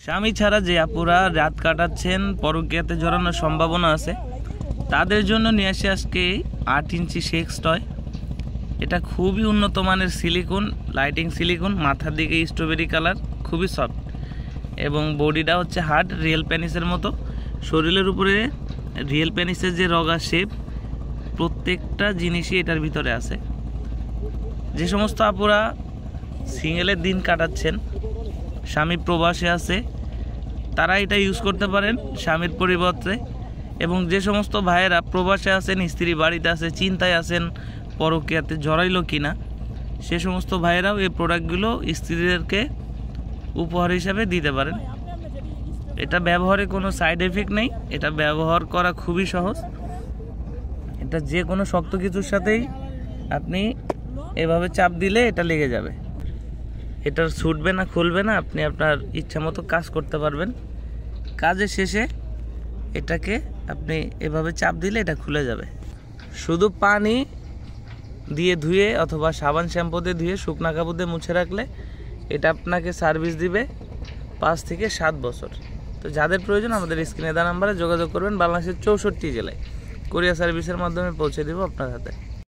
স্বামী ছাড়া যে আপুরা রাত কাটাচ্ছেন, পরকীয়াতে জড়ানোর সম্ভাবনা আছে, তাদের জন্য নিয়ে আসি আজকে 8 ইঞ্চি সেক্স টয়। এটা খুবই উন্নত মানের সিলিকন, লাইটিং সিলিকন, মাথার দিকে স্ট্রবেরি কালার, খুবই সফট এবং বডিটা হচ্ছে হার্ড, রিয়েল পেনিসের মতো। শরীরের উপরে রিয়েল পেনিসের যে রগা শেপ, প্রত্যেকটা জিনিসই এটার ভিতরে আছে। যে সমস্ত আপুরা সিঙ্গেলের দিন কাটাচ্ছেন, স্বামী প্রবাসে আছে, তারা এটা ইউজ করতে পারেন স্বামীর পরিবর্তে। এবং যে সমস্ত ভাইয়েরা প্রবাসে আছেন, স্ত্রী বাড়িতে আছে, চিন্তায় আছেন পরকীয়াতে জড়াইলো কিনা, সে সমস্ত ভাইয়েরাও এই প্রোডাক্টগুলো স্ত্রীদেরকে উপহার হিসাবে দিতে পারেন। এটা ব্যবহারে কোনো সাইড এফেক্ট নেই, এটা ব্যবহার করা খুবই সহজ। এটা যে কোনো শক্ত কিছুর সাথেই আপনি এভাবে চাপ দিলে এটা লেগে যাবে, এটা ছুটবে না, খুলবে না। আপনি আপনার ইচ্ছা মতো কাজ করতে পারবেন। কাজের শেষে এটাকে আপনি এভাবে চাপ দিলে এটা খুলে যাবে। শুধু পানি দিয়ে ধুয়ে অথবা সাবান শ্যাম্পু দিয়ে ধুয়ে শুকনা কাপড় দিয়ে মুছে রাখলে এটা আপনাকে সার্ভিস দিবে 5 থেকে 7 বছর। তো যাদের প্রয়োজন আমাদের স্ক্রিনে দেওয়া নাম্বারে যোগাযোগ করবেন। বাংলাদেশের 64 জেলায় কুরিয়ার সার্ভিসের মাধ্যমে পৌঁছে দেব আপনার হাতে।